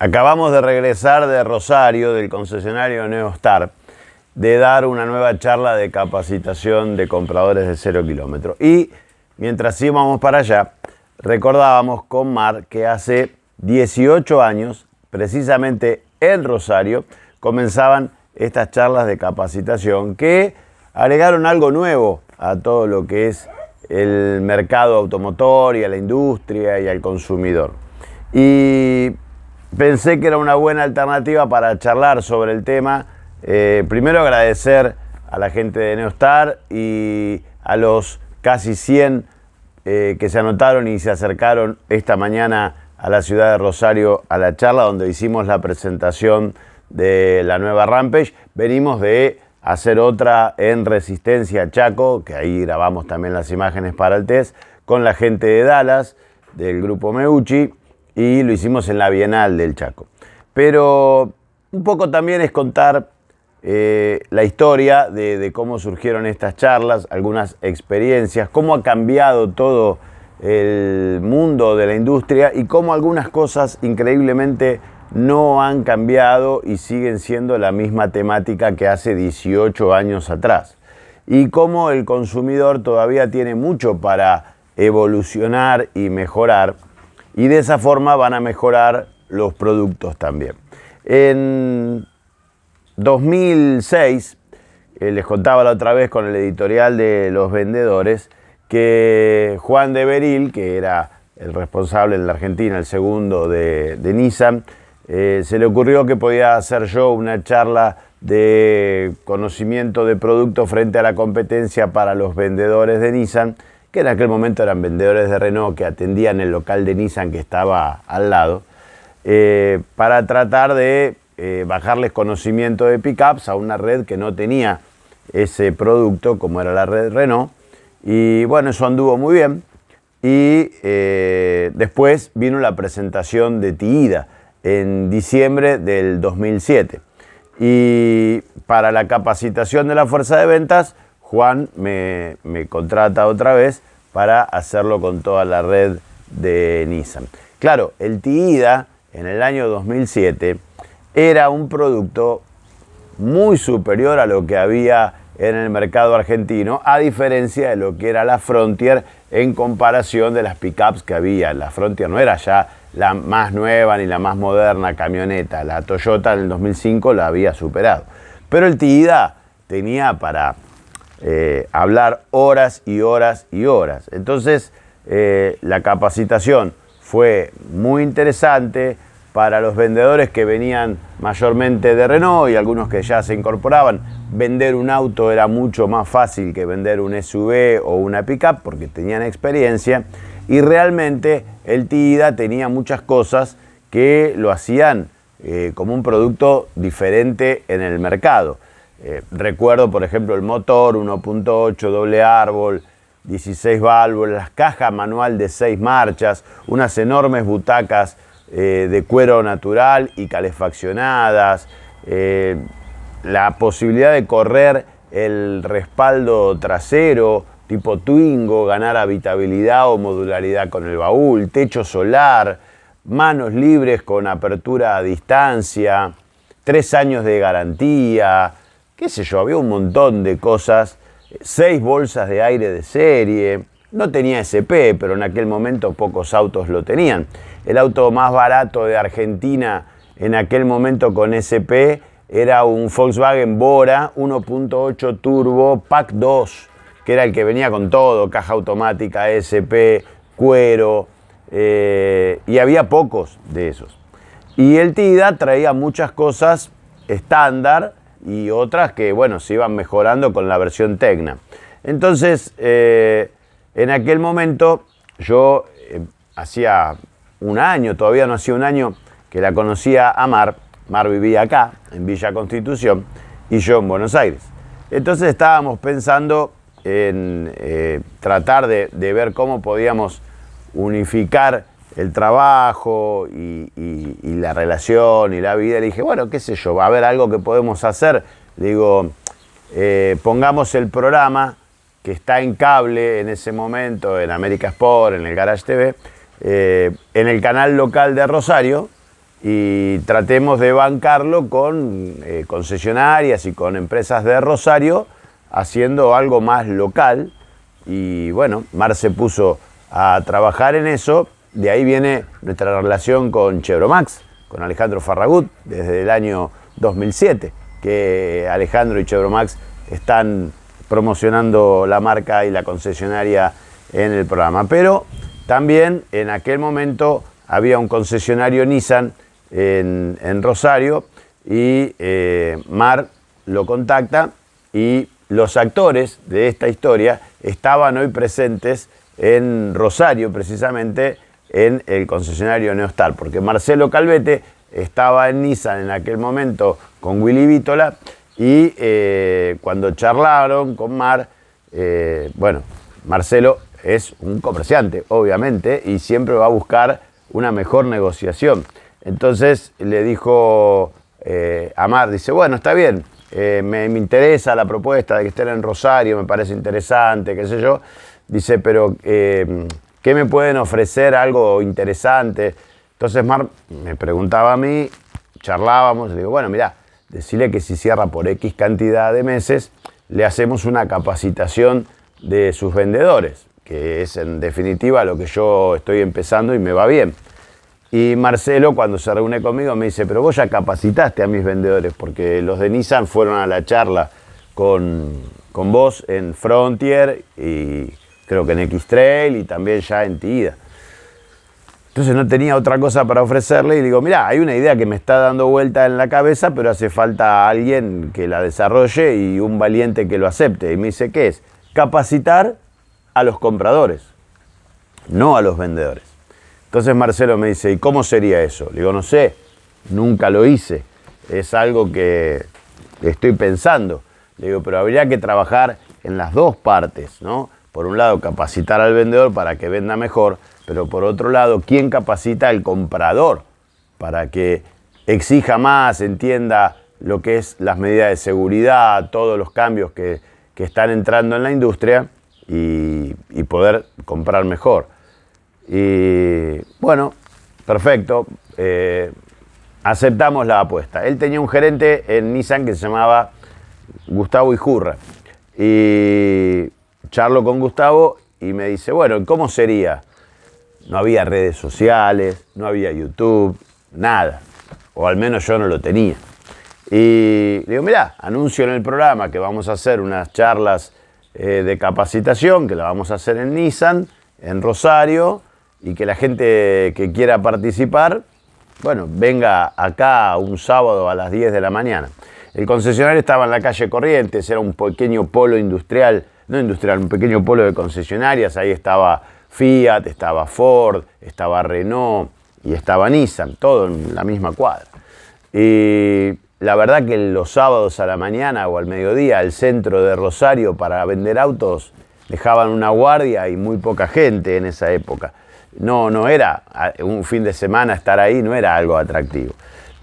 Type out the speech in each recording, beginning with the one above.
Acabamos de regresar de Rosario, del concesionario Neostar, de dar una nueva charla de capacitación de compradores de 0 kilómetros. Y mientras íbamos para allá, recordábamos con Mar que hace 18 años, precisamente en Rosario, comenzaban estas charlas de capacitación que agregaron algo nuevo a todo lo que es el mercado automotor y a la industria y al consumidor. Y pensé que era una buena alternativa para charlar sobre el tema. Primero agradecer a la gente de Neostar y a los casi 100 que se anotaron y se acercaron esta mañana a la ciudad de Rosario a la charla donde hicimos la presentación de la nueva Rampage. Venimos de hacer otra en Resistencia Chaco, que ahí grabamos también las imágenes para el test, con la gente de Dallas, del grupo Meucci, y lo hicimos en la Bienal del Chaco. Pero un poco también es contar la historia de cómo surgieron estas charlas, algunas experiencias, cómo ha cambiado todo el mundo de la industria y cómo algunas cosas increíblemente no han cambiado y siguen siendo la misma temática que hace 18 años atrás. Y cómo el consumidor todavía tiene mucho para evolucionar y mejorar, y de esa forma van a mejorar los productos también. En 2006, les contaba la otra vez con el editorial de Los Vendedores, que Juan de Beril, que era el responsable en la Argentina, el segundo de Nissan, se le ocurrió que podía hacer yo una charla de conocimiento de producto frente a la competencia para los vendedores de Nissan, que en aquel momento eran vendedores de Renault que atendían el local de Nissan que estaba al lado, para tratar de bajarles conocimiento de pickups a una red que no tenía ese producto como era la red Renault. Y bueno, eso anduvo muy bien. Y después vino la presentación de TIIDA en diciembre del 2007. Y para la capacitación de la fuerza de ventas, Juan me contrata otra vez para hacerlo con toda la red de Nissan. Claro, el TIIDA en el año 2007 era un producto muy superior a lo que había en el mercado argentino, a diferencia de lo que era la Frontier en comparación de las pickups que había. La Frontier no era ya la más nueva ni la más moderna camioneta. La Toyota en el 2005 la había superado. Pero el TIIDA tenía para hablar horas y horas y horas. Entonces, la capacitación fue muy interesante para los vendedores que venían mayormente de Renault y algunos que ya se incorporaban. Vender un auto era mucho más fácil que vender un SUV o una pickup porque tenían experiencia, y realmente el TIIDA tenía muchas cosas que lo hacían como un producto diferente en el mercado. Recuerdo, por ejemplo, el motor 1.8 doble árbol, 16 válvulas, las cajas manual de 6 marchas, unas enormes butacas de cuero natural y calefaccionadas, la posibilidad de correr el respaldo trasero tipo Twingo, ganar habitabilidad o modularidad con el baúl, techo solar, manos libres con apertura a distancia, 3 años de garantía, qué sé yo, había un montón de cosas, 6 bolsas de aire de serie. No tenía SP, pero en aquel momento pocos autos lo tenían. El auto más barato de Argentina en aquel momento con SP era un Volkswagen Bora 1.8 Turbo Pack 2, que era el que venía con todo, caja automática, SP, cuero, y había pocos de esos. Y el TIIDA traía muchas cosas estándar y otras que, bueno, se iban mejorando con la versión Tecna. Entonces, en aquel momento, yo hacía un año, todavía no hacía un año, que la conocía a Mar. Mar vivía acá, en Villa Constitución, y yo en Buenos Aires. Entonces estábamos pensando en tratar de ver cómo podíamos unificar el trabajo y la relación y la vida. Le dije, bueno, qué sé yo, va a haber algo que podemos hacer. Le digo, pongamos el programa que está en cable en ese momento, en América Sport, en el Garage TV, en el canal local de Rosario, y tratemos de bancarlo con concesionarias y con empresas de Rosario, haciendo algo más local. Y bueno, Mar se puso a trabajar en eso. De ahí viene nuestra relación con Chevromax, con Alejandro Farragut, desde el año 2007, que Alejandro y Chevromax están promocionando la marca y la concesionaria en el programa. Pero también en aquel momento había un concesionario Nissan en Rosario y Mar lo contacta, y los actores de esta historia estaban hoy presentes en Rosario, precisamente en el concesionario Neostar, porque Marcelo Calvete estaba en Nissan en aquel momento con Willy Vítola, y cuando charlaron con Mar, bueno, Marcelo es un comerciante, obviamente, y siempre va a buscar una mejor negociación. Entonces le dijo a Mar, dice, bueno, está bien, me interesa la propuesta de que estén en Rosario, me parece interesante, qué sé yo. Dice, pero ¿qué me pueden ofrecer? Algo interesante. Entonces Mar me preguntaba a mí, charlábamos, le digo, bueno, mirá, decirle que si cierra por X cantidad de meses, le hacemos una capacitación de sus vendedores, que es en definitiva lo que yo estoy empezando y me va bien. Y Marcelo, cuando se reúne conmigo, me dice, pero vos ya capacitaste a mis vendedores, porque los de Nissan fueron a la charla con vos en Frontier y creo que en X-Trail y también ya en Tida. Entonces no tenía otra cosa para ofrecerle y digo, mirá, hay una idea que me está dando vuelta en la cabeza, pero hace falta alguien que la desarrolle y un valiente que lo acepte. Y me dice, ¿qué es? Capacitar a los compradores, no a los vendedores. Entonces Marcelo me dice, ¿y cómo sería eso? Le digo, no sé, nunca lo hice, es algo que estoy pensando. Le digo, pero habría que trabajar en las dos partes, ¿no? Por un lado, capacitar al vendedor para que venda mejor, pero por otro lado, ¿quién capacita al comprador para que exija más, entienda lo que es las medidas de seguridad, todos los cambios que están entrando en la industria y poder comprar mejor? Y bueno, perfecto, aceptamos la apuesta. Él tenía un gerente en Nissan que se llamaba Gustavo Ijurra, y charlo con Gustavo y me dice, bueno, ¿cómo sería? No había redes sociales, no había YouTube, nada, o al menos yo no lo tenía. Y le digo, mirá, anuncio en el programa que vamos a hacer unas charlas de capacitación, que la vamos a hacer en Nissan, en Rosario, y que la gente que quiera participar, bueno, venga acá un sábado a las 10 de la mañana. El concesionario estaba en la calle Corrientes, era un pequeño polo industrial, no industrial, un pequeño polo de concesionarias. Ahí estaba Fiat, estaba Ford, estaba Renault y estaba Nissan, todo en la misma cuadra. Y la verdad que los sábados a la mañana o al mediodía, al centro de Rosario para vender autos, dejaban una guardia y muy poca gente en esa época. No era un fin de semana estar ahí, no era algo atractivo.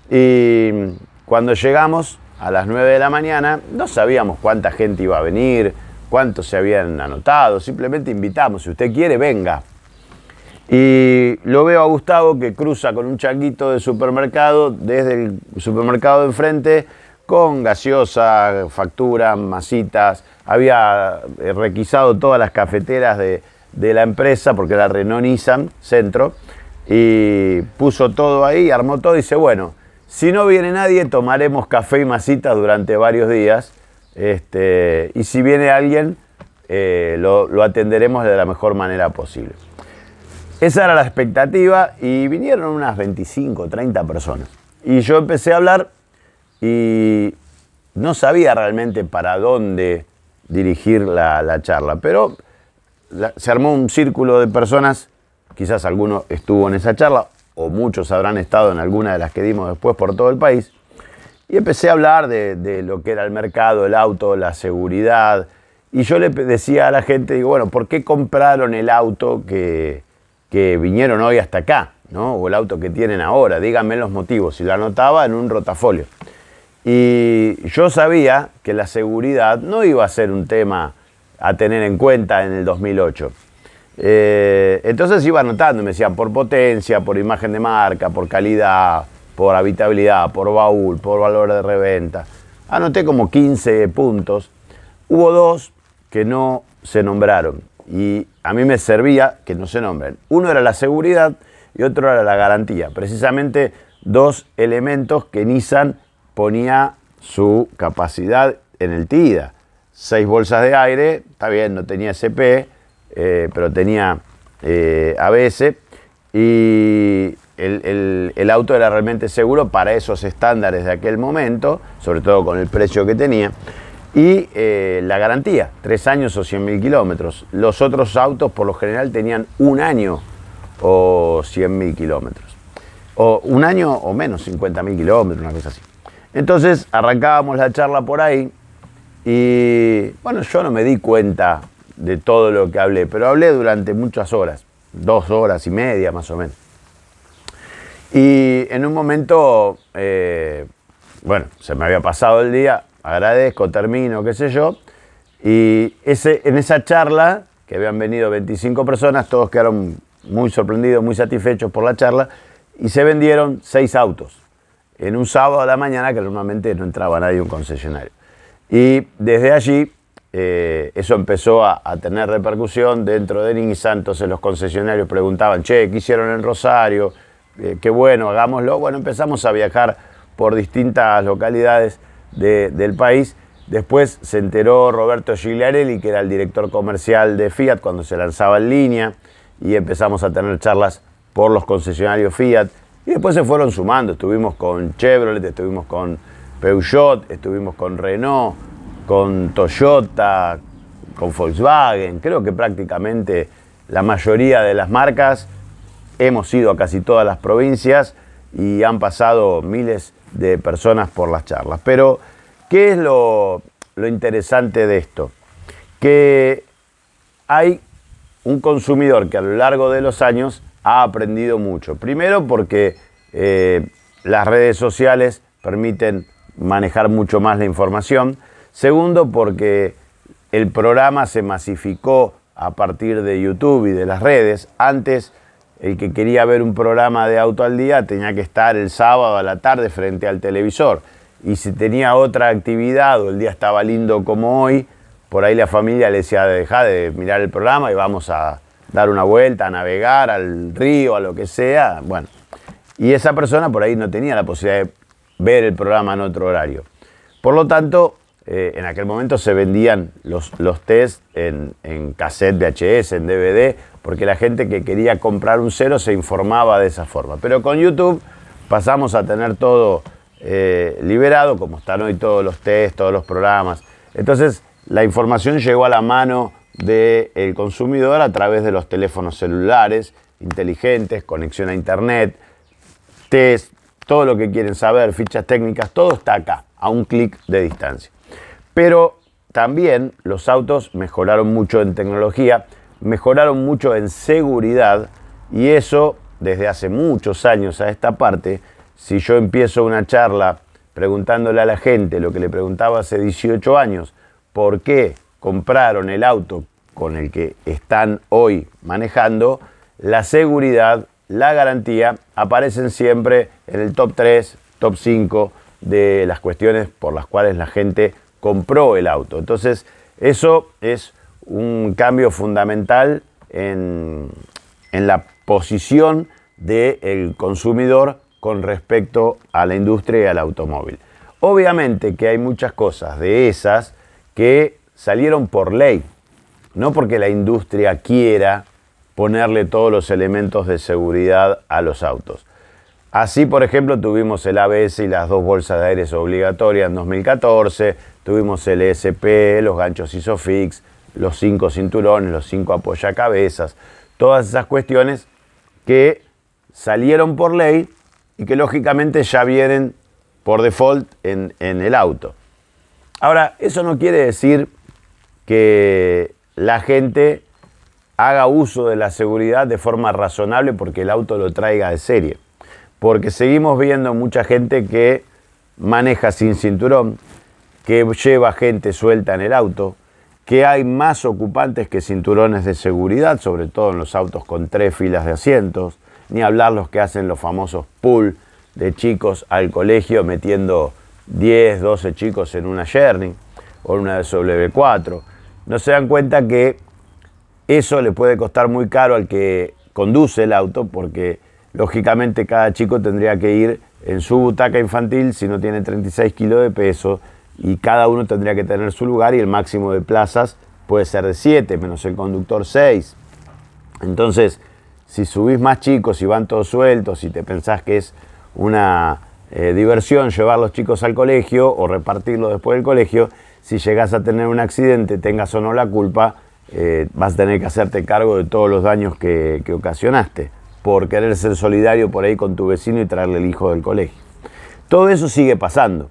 Y cuando llegamos a las 9 de la mañana, no sabíamos cuánta gente iba a venir, cuántos se habían anotado, simplemente invitamos, si usted quiere, venga. Y lo veo a Gustavo que cruza con un changuito de supermercado, desde el supermercado de enfrente, con gaseosa, factura, masitas, había requisado todas las cafeteras de la empresa, porque era Renault Nissan Centro, y puso todo ahí, armó todo y dice, bueno, si no viene nadie, tomaremos café y masitas durante varios días, y si viene alguien, lo atenderemos de la mejor manera posible. Esa era la expectativa y vinieron unas 25, 30 personas. Y yo empecé a hablar y no sabía realmente para dónde dirigir la charla, pero se armó un círculo de personas, quizás alguno estuvo en esa charla, o muchos habrán estado en alguna de las que dimos después por todo el país, y empecé a hablar de lo que era el mercado, el auto, la seguridad, y yo le decía a la gente, digo, bueno, ¿por qué compraron el auto que vinieron hoy hasta acá, ¿no? O el auto que tienen ahora? Díganme los motivos, y lo anotaba en un rotafolio. Y yo sabía que la seguridad no iba a ser un tema a tener en cuenta en el 2008. Entonces iba anotando, me decían por potencia, por imagen de marca, por calidad, por habitabilidad, por baúl, por valor de reventa. Anoté como 15 puntos. Hubo 2 que no se nombraron y a mí me servía que no se nombren. Uno era la seguridad y otro era la garantía. Precisamente 2 elementos que Nissan ponía su capacidad en el TIDA. 6 bolsas de aire, está bien, no tenía SP, pero tenía ABS, y el auto era realmente seguro para esos estándares de aquel momento, sobre todo con el precio que tenía. Y la garantía, 3 años o 100.000 kilómetros. Los otros autos por lo general tenían 1 año o 100.000 kilómetros. O 1 año o menos, 50.000 kilómetros, una cosa así. Entonces arrancábamos la charla por ahí y bueno, yo no me di cuenta de todo lo que hablé, pero hablé durante muchas horas, 2 horas y media más o menos. Y en un momento, bueno, se me había pasado el día, agradezco, termino, qué sé yo, y en esa charla, que habían venido 25 personas, todos quedaron muy sorprendidos, muy satisfechos por la charla, y se vendieron 6 autos en un sábado a la mañana, que normalmente no entraba nadie a un concesionario. Y desde allí, eso empezó a tener repercusión dentro de Nissan. Entonces los concesionarios preguntaban, che, ¿qué hicieron en Rosario? Qué bueno, hagámoslo. Bueno, empezamos a viajar por distintas localidades del país. Después se enteró Roberto Gigliarelli, que era el director comercial de Fiat cuando se lanzaba en línea, y empezamos a tener charlas por los concesionarios Fiat. Y después se fueron sumando, estuvimos con Chevrolet, estuvimos con Peugeot, estuvimos con Renault, con Toyota, con Volkswagen. Creo que prácticamente la mayoría de las marcas hemos ido a casi todas las provincias y han pasado miles de personas por las charlas. Pero, ¿qué es lo interesante de esto? Que hay un consumidor que a lo largo de los años ha aprendido mucho. Primero porque las redes sociales permiten manejar mucho más la información. Segundo porque el programa se masificó a partir de YouTube y de las redes. Antes, el que quería ver un programa de Auto al Día tenía que estar el sábado a la tarde frente al televisor. Y si tenía otra actividad o el día estaba lindo como hoy, por ahí la familia le decía, dejá de mirar el programa y vamos a dar una vuelta, a navegar al río, a lo que sea. Bueno, y esa persona por ahí no tenía la posibilidad de ver el programa en otro horario. Por lo tanto, en aquel momento se vendían los test en cassette VHS, en DVD, porque la gente que quería comprar un cero se informaba de esa forma. Pero con YouTube pasamos a tener todo liberado, como están hoy todos los test, todos los programas. Entonces, la información llegó a la mano del consumidor a través de los teléfonos celulares inteligentes, conexión a internet, test, todo lo que quieren saber, fichas técnicas, todo está acá, a un clic de distancia. Pero también los autos mejoraron mucho en tecnología, mejoraron mucho en seguridad, y eso desde hace muchos años a esta parte. Si yo empiezo una charla preguntándole a la gente lo que le preguntaba hace 18 años, ¿por qué compraron el auto con el que están hoy manejando? La seguridad, la garantía aparecen siempre en el top 3, top 5 de las cuestiones por las cuales la gente compró el auto. Entonces, eso es un cambio fundamental en la posición del consumidor con respecto a la industria y al automóvil. Obviamente que hay muchas cosas de esas que salieron por ley, no porque la industria quiera ponerle todos los elementos de seguridad a los autos. Así, por ejemplo, tuvimos el ABS y las 2 bolsas de aire obligatorias en 2014, tuvimos el ESP, los ganchos ISOFIX, los 5 cinturones, los 5 apoyacabezas, todas esas cuestiones que salieron por ley y que lógicamente ya vienen por default en el auto. Ahora, eso no quiere decir que la gente haga uso de la seguridad de forma razonable porque el auto lo traiga de serie. Porque seguimos viendo mucha gente que maneja sin cinturón, que lleva gente suelta en el auto, que hay más ocupantes que cinturones de seguridad, sobre todo en los autos con 3 filas de asientos, ni hablar los que hacen los famosos pull de chicos al colegio metiendo 10, 12 chicos en una Journey o en una W4. No se dan cuenta que eso le puede costar muy caro al que conduce el auto, porque lógicamente cada chico tendría que ir en su butaca infantil si no tiene 36 kilos de peso, y cada uno tendría que tener su lugar, y el máximo de plazas puede ser de 7, menos el conductor 6. Entonces, si subís más chicos y van todos sueltos y te pensás que es una diversión llevar los chicos al colegio o repartirlos después del colegio, si llegás a tener un accidente, tengas o no la culpa, vas a tener que hacerte cargo de todos los daños que ocasionaste por querer ser solidario por ahí con tu vecino y traerle el hijo del colegio. Todo eso sigue pasando.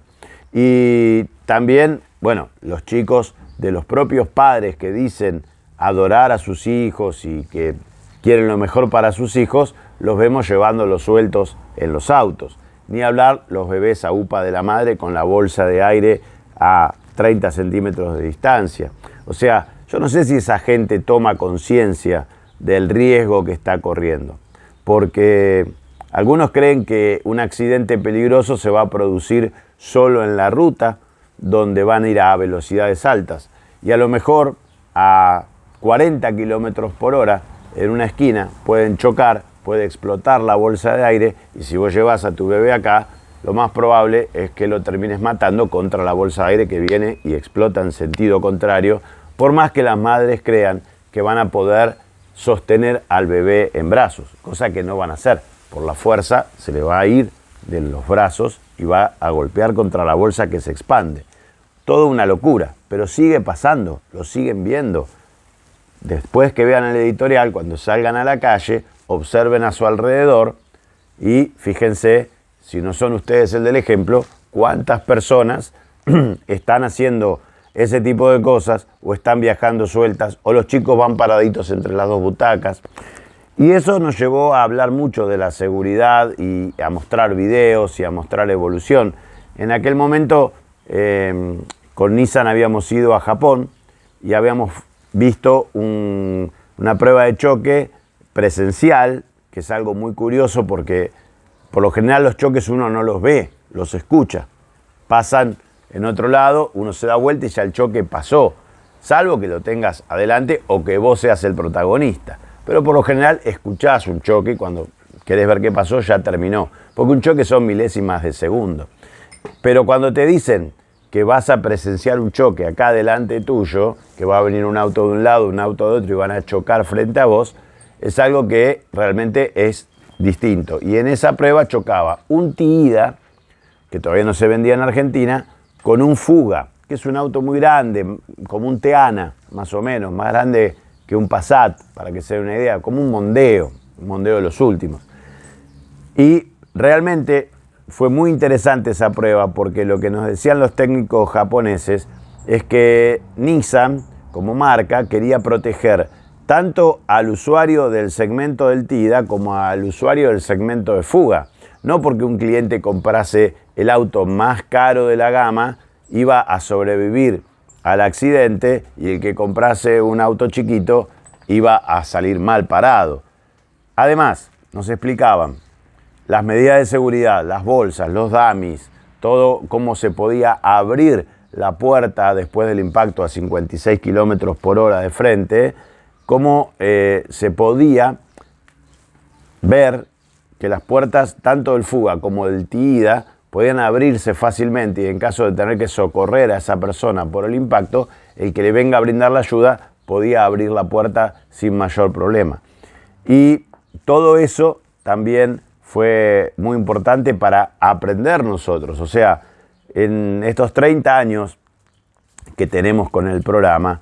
Y también, bueno, los chicos de los propios padres que dicen adorar a sus hijos y que quieren lo mejor para sus hijos, los vemos llevándolos sueltos en los autos. Ni hablar los bebés a upa de la madre con la bolsa de aire a 30 centímetros de distancia. O sea, yo no sé si esa gente toma conciencia del riesgo que está corriendo, porque algunos creen que un accidente peligroso se va a producir solo en la ruta, donde van a ir a velocidades altas, y a lo mejor a 40 kilómetros por hora en una esquina pueden chocar, puede explotar la bolsa de aire, y si vos llevas a tu bebé acá, lo más probable es que lo termines matando contra la bolsa de aire que viene y explota en sentido contrario, por más que las madres crean que van a poder sostener al bebé en brazos, cosa que no van a hacer. Por la fuerza se le va a ir de los brazos y va a golpear contra la bolsa que se expande. Todo una locura, pero sigue pasando, lo siguen viendo. Después que vean el editorial, cuando salgan a la calle, observen a su alrededor y fíjense, si no son ustedes el del ejemplo, cuántas personas están haciendo ese tipo de cosas, o están viajando sueltas, o los chicos van paraditos entre las dos butacas. Y eso nos llevó a hablar mucho de la seguridad y a mostrar videos y a mostrar evolución. En aquel momento con Nissan habíamos ido a Japón y habíamos visto una prueba de choque presencial, que es algo muy curioso porque por lo general los choques uno no los ve, los escucha. Pasan en otro lado, uno se da vuelta y ya el choque pasó, salvo que lo tengas adelante o que vos seas el protagonista. Pero por lo general escuchás un choque y cuando querés ver qué pasó ya terminó, porque un choque son milésimas de segundo. Pero cuando te dicen que vas a presenciar un choque acá delante tuyo, que va a venir un auto de un lado, un auto de otro y van a chocar frente a vos, es algo que realmente es distinto. Y en esa prueba chocaba un Tiida, que todavía no se vendía en Argentina, con un Fuga, que es un auto muy grande, como un Teana, más o menos, más grande que un Passat, para que se den una idea, como un Mondeo de los últimos. Y realmente fue muy interesante esa prueba, porque lo que nos decían los técnicos japoneses es que Nissan, como marca, quería proteger tanto al usuario del segmento del Tiida como al usuario del segmento de Fuga. No porque un cliente comprase el auto más caro de la gama iba a sobrevivir al accidente y el que comprase un auto chiquito iba a salir mal parado. Además, nos explicaban las medidas de seguridad, las bolsas, los dummies, todo cómo se podía abrir la puerta después del impacto a 56 kilómetros por hora de frente, cómo se podía ver que las puertas tanto del Fuga como del Tiida podían abrirse fácilmente y en caso de tener que socorrer a esa persona por el impacto, el que le venga a brindar la ayuda podía abrir la puerta sin mayor problema. Y todo eso también fue muy importante para aprender nosotros. O sea, en estos 30 años que tenemos con el programa,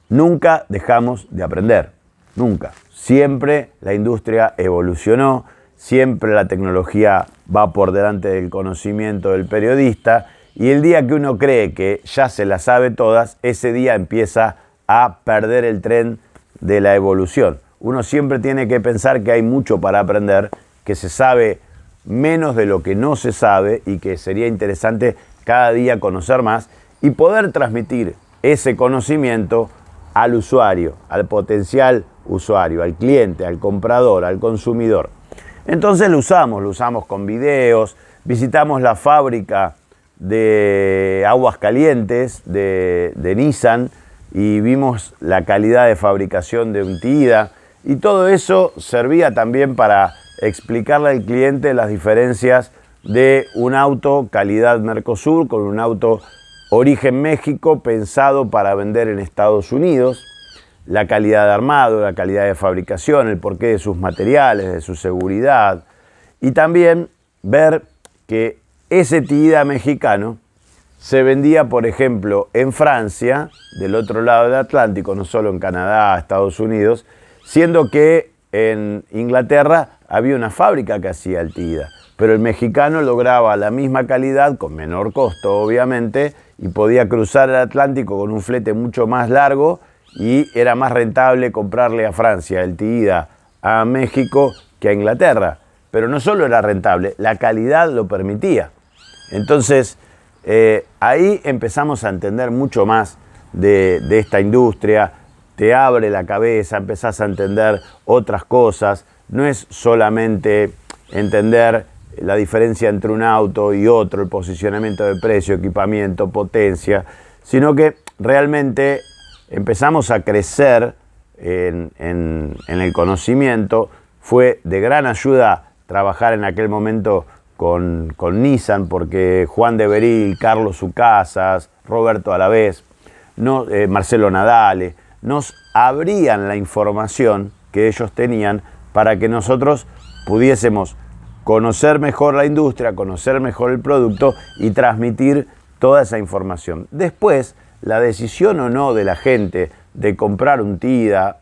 nunca dejamos de aprender, nunca. Siempre la industria evolucionó, siempre la tecnología va por delante del conocimiento del periodista y el día que uno cree que ya se las sabe todas, ese día empieza a perder el tren de la evolución. Uno siempre tiene que pensar que hay mucho para aprender, que se sabe menos de lo que no se sabe y que sería interesante cada día conocer más y poder transmitir ese conocimiento al usuario, al potencial usuario, al cliente, al comprador, al consumidor. Entonces lo usamos con videos, visitamos la fábrica de aguas calientes de Nissan y vimos la calidad de fabricación de un TIDA, y todo eso servía también para explicarle al cliente las diferencias de un auto calidad Mercosur con un auto origen México pensado para vender en Estados Unidos, la calidad de armado, la calidad de fabricación, el porqué de sus materiales, de su seguridad, y también ver que ese TIDA mexicano se vendía, por ejemplo, en Francia, del otro lado del Atlántico, no solo en Canadá, Estados Unidos, siendo que en Inglaterra había una fábrica que hacía el TIDA, pero el mexicano lograba la misma calidad, con menor costo obviamente, y podía cruzar el Atlántico con un flete mucho más largo, y era más rentable comprarle a Francia el TIDA a México que a Inglaterra. Pero no solo era rentable, la calidad lo permitía. Entonces, ahí empezamos a entender mucho más de esta industria, te abre la cabeza, empezás a entender otras cosas, no es solamente entender la diferencia entre un auto y otro, el posicionamiento de precio, equipamiento, potencia, sino que realmente empezamos a crecer en el conocimiento. Fue de gran ayuda trabajar en aquel momento con Nissan, porque Juan de Beril, Carlos Ucasas, Roberto Alavés, Marcelo Nadale, nos abrían la información que ellos tenían para que nosotros pudiésemos conocer mejor la industria, conocer mejor el producto y transmitir toda esa información. Después, la decisión o no de la gente de comprar un TIDA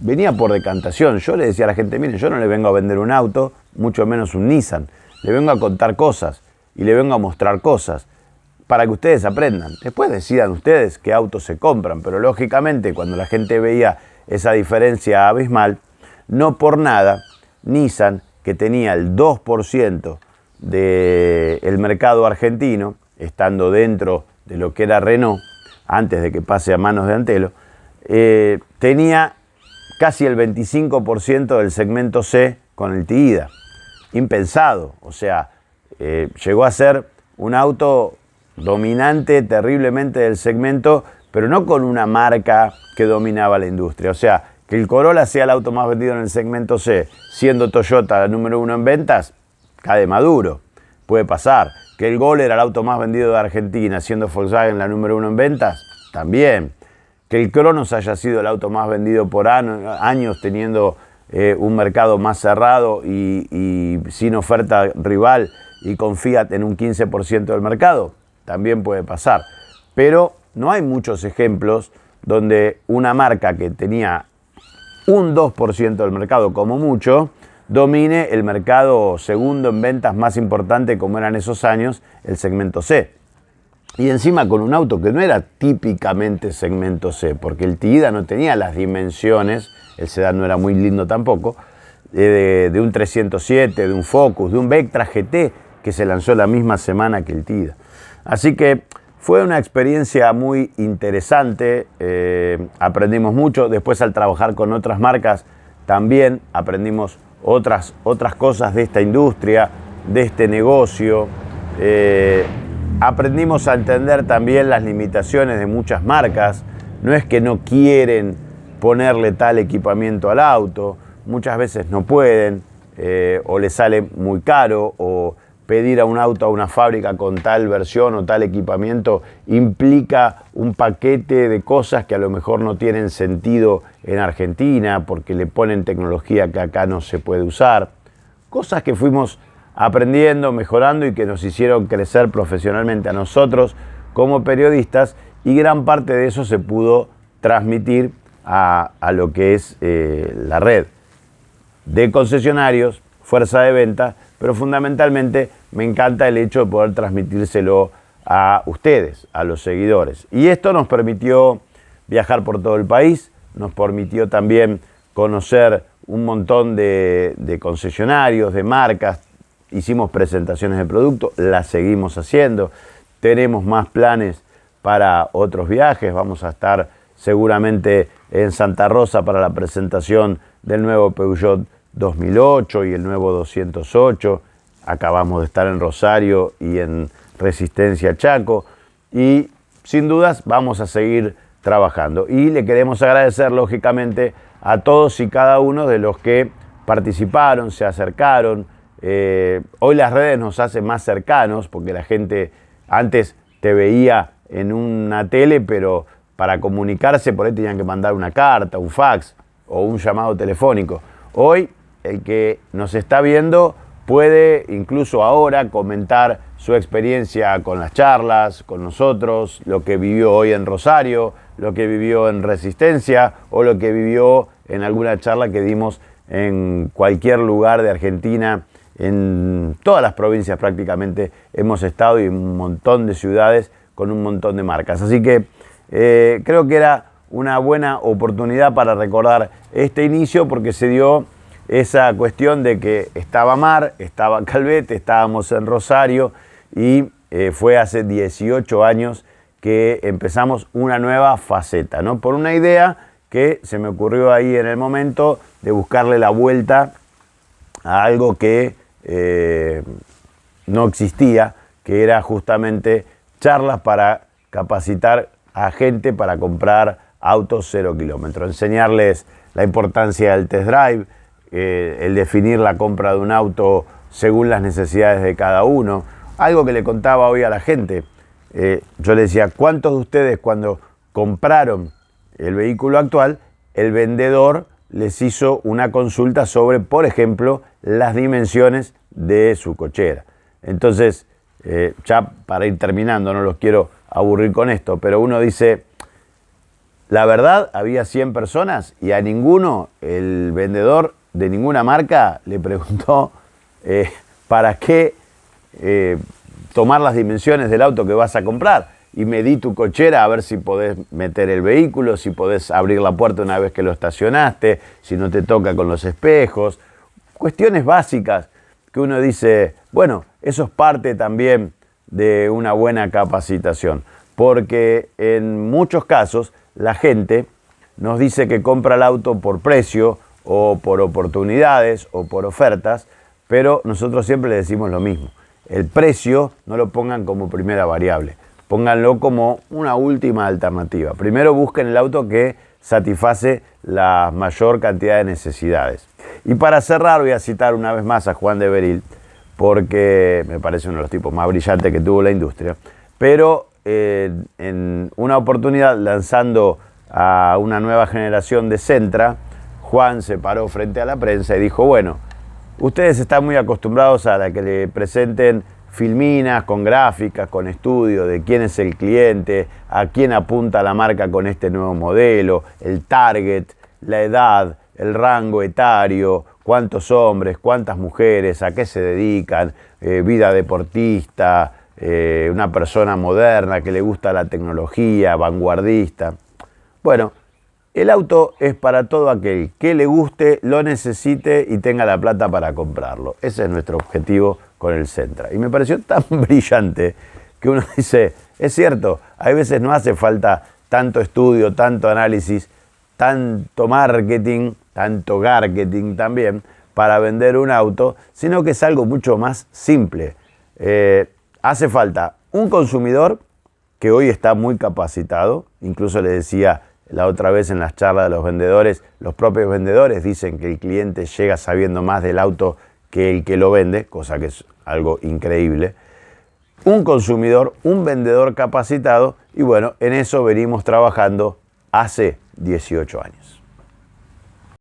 venía por decantación. Yo le decía a la gente, miren, yo no le vengo a vender un auto, mucho menos un Nissan. Le vengo a contar cosas y le vengo a mostrar cosas para que ustedes aprendan. Después decidan ustedes qué autos se compran, pero lógicamente cuando la gente veía esa diferencia abismal, no por nada, Nissan, que tenía el 2% del mercado argentino, estando dentro de lo que era Renault, antes de que pase a manos de Antelo, tenía casi el 25% del segmento C con el TIDA. Impensado, o sea, llegó a ser un auto dominante terriblemente del segmento, pero no con una marca que dominaba la industria. O sea, que el Corolla sea el auto más vendido en el segmento C, siendo Toyota la número 1 en ventas, cae maduro, puede pasar. Que el Gol era el auto más vendido de Argentina, siendo Volkswagen la número 1 en ventas, también. Que el Cronos haya sido el auto más vendido por años, teniendo un mercado más cerrado y sin oferta rival, y con Fiat en un 15% del mercado, también puede pasar. Pero no hay muchos ejemplos donde una marca que tenía un 2% del mercado como mucho, domine el mercado segundo en ventas más importante, como eran esos años, el segmento C. Y encima con un auto que no era típicamente segmento C, porque el TIDA no tenía las dimensiones, el sedán no era muy lindo tampoco, de un 307, de un Focus, de un Vectra GT, que se lanzó la misma semana que el TIDA. Así que fue una experiencia muy interesante, aprendimos mucho. Después, al trabajar con otras marcas, también aprendimos otras cosas de esta industria, de este negocio. Aprendimos a entender también las limitaciones de muchas marcas. No es que no quieren ponerle tal equipamiento al auto, muchas veces no pueden, o les sale muy caro, o pedir a un auto a una fábrica con tal versión o tal equipamiento implica un paquete de cosas que a lo mejor no tienen sentido en Argentina porque le ponen tecnología que acá no se puede usar. Cosas que fuimos aprendiendo, mejorando y que nos hicieron crecer profesionalmente a nosotros como periodistas, y gran parte de eso se pudo transmitir a lo que es la red de concesionarios, fuerza de venta, pero fundamentalmente me encanta el hecho de poder transmitírselo a ustedes, a los seguidores. Y esto nos permitió viajar por todo el país, nos permitió también conocer un montón de concesionarios, de marcas. Hicimos presentaciones de productos, las seguimos haciendo, tenemos más planes para otros viajes, vamos a estar seguramente en Santa Rosa para la presentación del nuevo Peugeot 2008 y el nuevo 208. Acabamos de estar en Rosario y en Resistencia Chaco. Y sin dudas vamos a seguir trabajando. Y le queremos agradecer, lógicamente, a todos y cada uno de los que participaron, se acercaron. Hoy las redes nos hacen más cercanos porque la gente antes te veía en una tele, pero para comunicarse por ahí tenían que mandar una carta, un fax o un llamado telefónico. Hoy el que nos está viendo puede incluso ahora comentar su experiencia con las charlas, con nosotros, lo que vivió hoy en Rosario, lo que vivió en Resistencia o lo que vivió en alguna charla que dimos en cualquier lugar de Argentina. En todas las provincias prácticamente hemos estado y en un montón de ciudades con un montón de marcas. Así que creo que era una buena oportunidad para recordar este inicio porque se dio esa cuestión de que estaba Mar, estaba Calvete, estábamos en Rosario y fue hace 18 años que empezamos una nueva faceta, ¿no? Por una idea que se me ocurrió ahí en el momento de buscarle la vuelta a algo que no existía, que era justamente charlas para capacitar a gente para comprar autos 0 kilómetros, enseñarles la importancia del test drive, el definir la compra de un auto según las necesidades de cada uno. Algo que le contaba hoy a la gente, yo le decía, ¿cuántos de ustedes cuando compraron el vehículo actual, el vendedor les hizo una consulta sobre, por ejemplo, las dimensiones de su cochera? Entonces, ya para ir terminando, no los quiero aburrir con esto, pero uno dice, la verdad, había 100 personas y a ninguno el vendedor de ninguna marca le preguntó para qué tomar las dimensiones del auto que vas a comprar y medí tu cochera a ver si podés meter el vehículo, si podés abrir la puerta una vez que lo estacionaste, si no te toca con los espejos. Cuestiones básicas que uno dice, bueno, eso es parte también de una buena capacitación, porque en muchos casos la gente nos dice que compra el auto por precio o por oportunidades o por ofertas, pero nosotros siempre le decimos lo mismo. El precio no lo pongan como primera variable, pónganlo como una última alternativa. Primero busquen el auto que satisface la mayor cantidad de necesidades. Y para cerrar voy a citar una vez más a Juan de Beril, porque me parece uno de los tipos más brillantes que tuvo la industria, pero en una oportunidad lanzando a una nueva generación de Sentra, Juan se paró frente a la prensa y dijo, bueno, ustedes están muy acostumbrados a la que le presenten filminas con gráficas, con estudio de quién es el cliente, a quién apunta la marca con este nuevo modelo, el target, la edad, el rango etario, cuántos hombres, cuántas mujeres, a qué se dedican, vida deportista, una persona moderna que le gusta la tecnología, vanguardista. Bueno, el auto es para todo aquel que le guste, lo necesite y tenga la plata para comprarlo. Ese es nuestro objetivo con el Sentra. Y me pareció tan brillante que uno dice, es cierto, hay veces no hace falta tanto estudio, tanto análisis, tanto marketing también para vender un auto, sino que es algo mucho más simple. Hace falta un consumidor que hoy está muy capacitado, incluso le decía la otra vez en las charlas de los vendedores, los propios vendedores dicen que el cliente llega sabiendo más del auto que el que lo vende, cosa que es algo increíble. Un consumidor, un vendedor capacitado y bueno, en eso venimos trabajando hace 18 años.